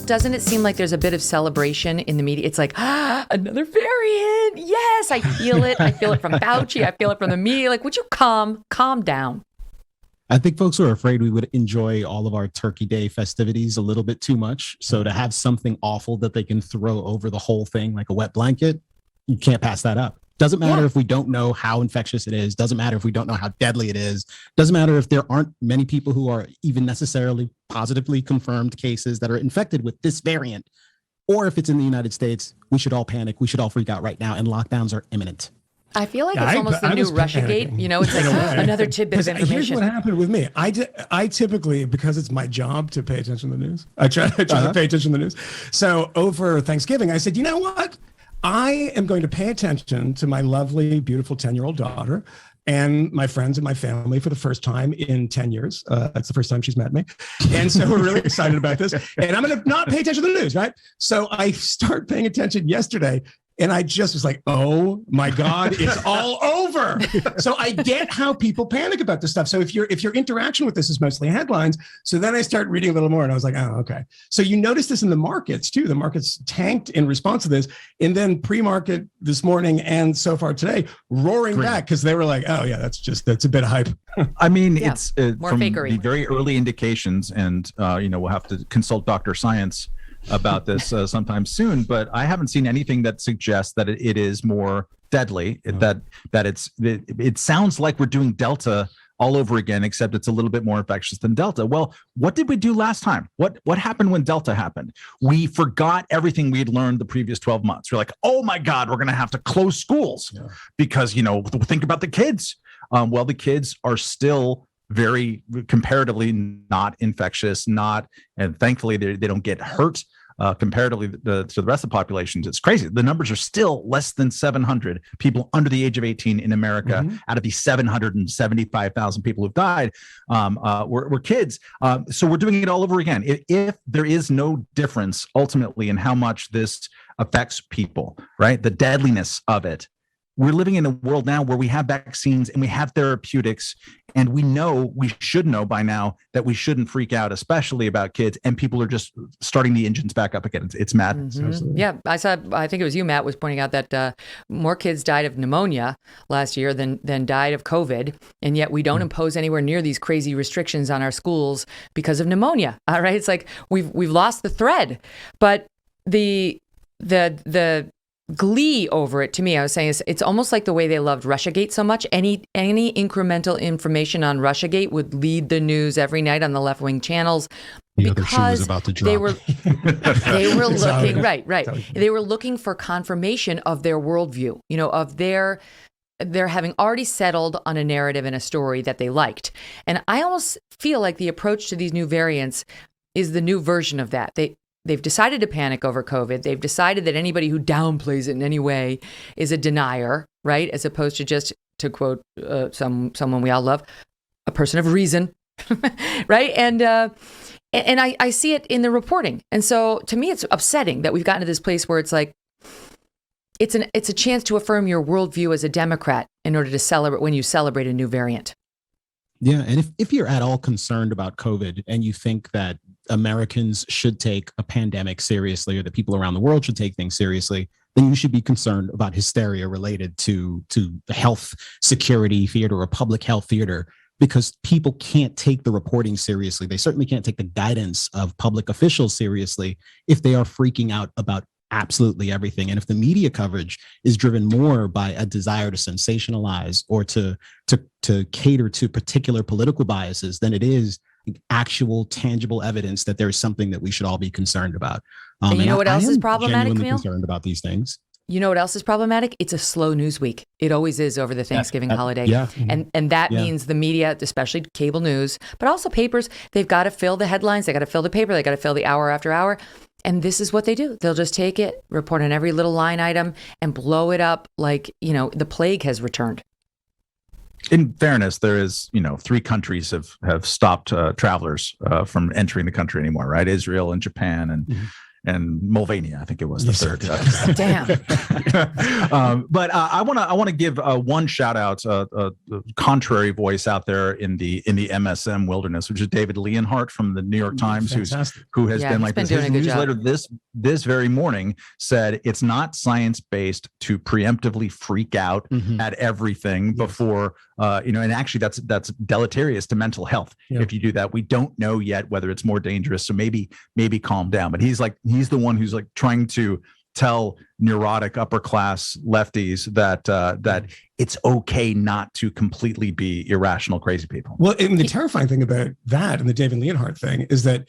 doesn't it seem like there's a bit of celebration in the media? It's like, another variant. Yes, I feel it. I feel it from Fauci. I feel it from the media. Like, would you calm down? I think folks were afraid we would enjoy all of our Turkey Day festivities a little bit too much. So to have something awful that they can throw over the whole thing like a wet blanket, you can't pass that up. Doesn't matter if we don't know how infectious it is. Doesn't matter if we don't know how deadly it is. Doesn't matter if there aren't many people who are even necessarily positively confirmed cases that are infected with this variant. Or if it's in the United States, we should all panic. We should all freak out right now. And lockdowns are imminent. I feel like it's almost the new Russiagate. You know, it's like another tidbit of information. Here's what happened with me. I typically, because it's my job to pay attention to the news, I try to pay attention to the news. So over Thanksgiving, I said, you know what? I am going to pay attention to my lovely, beautiful 10-year-old daughter and my friends and my family for the first time in 10 years. That's the first time she's met me. And so we're really excited about this. And I'm going to not pay attention to the news, right? So I start paying attention yesterday. And I just was like, oh my God, it's all over. So I get how people panic about this stuff. So if your interaction with this is mostly headlines, so then I start reading a little more and I was like, oh, okay. So you notice this in the markets too. The markets tanked in response to this. And then pre-market this morning and so far today, roaring back because they were like, oh yeah, that's a bit of hype. I mean, it's more from fakery. The very early indications, and we'll have to consult Dr. Science about this sometime soon, but I haven't seen anything that suggests that it is more deadly, that it sounds like we're doing Delta all over again, except it's a little bit more infectious than Delta. Well, what did we do last time? What happened when Delta happened? We forgot everything we had learned the previous 12 months. We're like, oh my God, we're going to have to close schools because, think about the kids. Well, the kids are still very comparatively not infectious, and thankfully they don't get hurt comparatively to the rest of the populations. It's crazy. The numbers are still less than 700 people under the age of 18 in America out of the 775,000 people who've died were kids. So we're doing it all over again. If there is no difference ultimately in how much this affects people, right? The deadliness of it. We're living in a world now where we have vaccines and we have therapeutics, and we should know by now that we shouldn't freak out, especially about kids, and people are just starting the engines back up again. It's madness. Yeah, I think it was you, Matt, was pointing out that more kids died of pneumonia last year than died of COVID, and yet we don't impose anywhere near these crazy restrictions on our schools because of pneumonia. All right, it's like we've lost the thread, but the glee over it, to me, I was saying, it's almost like the way they loved Russiagate so much. Any incremental information on Russiagate would lead the news every night on the left-wing channels because they were looking right. They were looking for confirmation of their worldview, of their having already settled on a narrative and a story that they liked. And I almost feel like the approach to these new variants is the new version of that. They've decided to panic over COVID. They've decided that anybody who downplays it in any way is a denier, right? As opposed to just, to quote someone we all love, a person of reason, right? And I see it in the reporting. And so to me, it's upsetting that we've gotten to this place where it's like, it's a chance to affirm your worldview as a Democrat in order to celebrate when you celebrate a new variant. Yeah. And if you're at all concerned about COVID and you think that Americans should take a pandemic seriously, or that people around the world should take things seriously, then you should be concerned about hysteria related to the health security theater or public health theater, because people can't take the reporting seriously. They certainly can't take the guidance of public officials seriously if they are freaking out about absolutely everything. And if the media coverage is driven more by a desire to sensationalize or to cater to particular political biases than it is actual tangible evidence that there's something that we should all be concerned about. And you know what else is problematic, Kmele? Concerned about these things. You know what else is problematic? It's a slow news week. It always is over the Thanksgiving holiday. Yeah. And that means the media, especially cable news, but also papers, they've got to fill the headlines. They got to fill the paper. They got to fill the hour after hour. And this is what they do. They'll just take it, report on every little line item, and blow it up like, the plague has returned. In fairness, there is, 3 countries have stopped travelers from entering the country anymore, right? Israel and Japan and Mulvaney, I think it was the third. Damn. But I want to give one shout out, contrary voice out there in the MSM wilderness, which is David Leonhart from the New York Times, who has been like this. His newsletter this very morning said it's not science based to preemptively freak out at everything before and actually that's deleterious to mental health if you do that. We don't know yet whether it's more dangerous, so maybe calm down. But he's the one who's like trying to tell neurotic upper class lefties that it's okay not to completely be irrational crazy people. Well, and the terrifying thing about that and the David Leonhart thing is that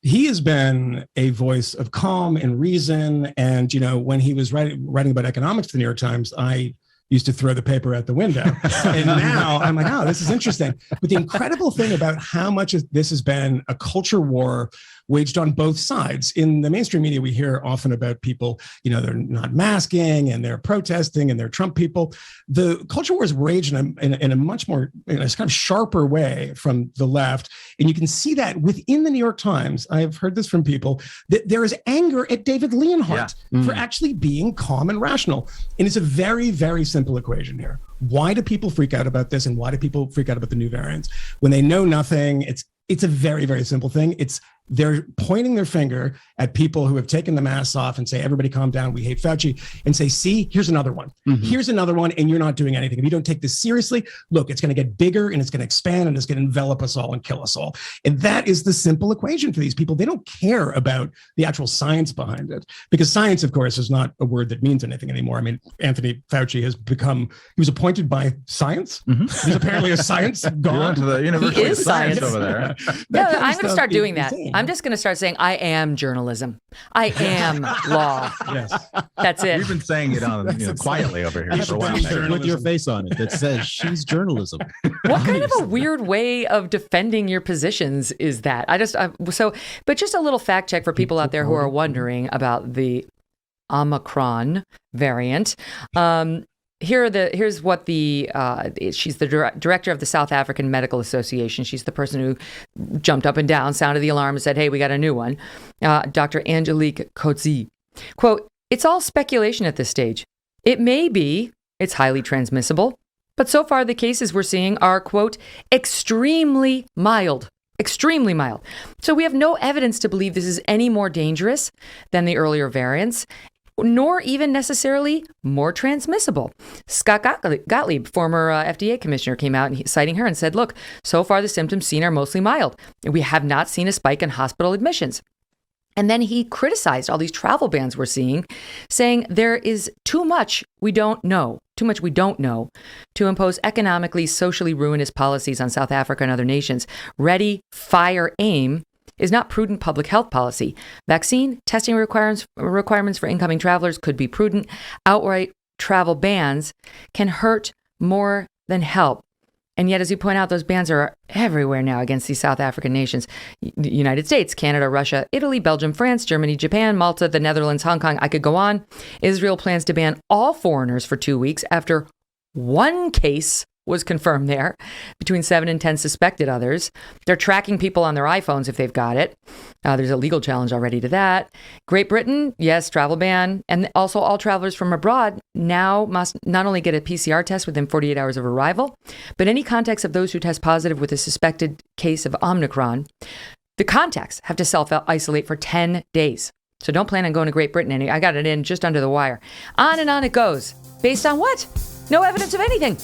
he has been a voice of calm and reason. And, when he was writing about economics to the New York Times, I used to throw the paper out the window. And now I'm like, oh, this is interesting. But the incredible thing about how much this has been a culture war waged on both sides. In the mainstream media, we hear often about people, they're not masking and they're protesting and they're Trump people. The culture war is waged in a much more, kind of sharper way from the left. And you can see that within the New York Times. I've heard this from people, that there is anger at David Leonhart for actually being calm and rational. And it's a very, very simple equation here. Why do people freak out about this? And why do people freak out about the new variants? When they know nothing, it's a very, very simple thing. They're pointing their finger at people who have taken the masks off and say, everybody calm down, we hate Fauci, and say, see, here's another one. Here's another one, and you're not doing anything. If you don't take this seriously, look, it's going to get bigger and it's going to expand and it's going to envelop us all and kill us all. And that is the simple equation for these people. They don't care about the actual science behind it, because science, of course, is not a word that means anything anymore. I mean, Anthony Fauci he was appointed by science. He's apparently a science god. To the University of Science over there. No, I'm going to start doing that. I'm just going to start saying, I am journalism. I am law. Yes. That's it. We've been saying it quietly over here for a while. With your face on it that says she's journalism. What kind of a weird way of defending your positions is that? But just a little fact check for people out there who are wondering about the Omicron variant. Here's what she's the director of the South African Medical Association. She's the person who jumped up and down, sounded the alarm, and said, hey, we got a new one. Dr. Angelique Coetzee. Quote, it's all speculation at this stage. It may be, it's highly transmissible, but so far the cases we're seeing are, quote, extremely mild. Extremely mild. So we have no evidence to believe this is any more dangerous than the earlier variants, nor even necessarily more transmissible. Scott Gottlieb, former FDA commissioner, came out and citing her and said, look, so far the symptoms seen are mostly mild. We have not seen a spike in hospital admissions. And then he criticized all these travel bans we're seeing, saying there is too much we don't know to impose economically, socially ruinous policies on South Africa and other nations. Ready, fire, aim is not prudent public health policy. Vaccine testing requirements for incoming travelers could be prudent. Outright travel bans can hurt more than help. And yet, as you point out, those bans are everywhere now against these South African nations. The United States, Canada, Russia, Italy, Belgium, France, Germany, Japan, Malta, the Netherlands, Hong Kong. I could go on. Israel plans to ban all foreigners for 2 weeks after one case was confirmed there, between 7 and 10 suspected others. They're tracking people on their iPhones if they've got it. There's a legal challenge already to that. Great Britain, yes, travel ban. And also all travelers from abroad now must not only get a PCR test within 48 hours of arrival, but any contacts of those who test positive with a suspected case of Omicron, the contacts have to self-isolate for 10 days. So don't plan on going to Great Britain. I got it in just under the wire. On and on it goes. Based on what? No evidence of anything.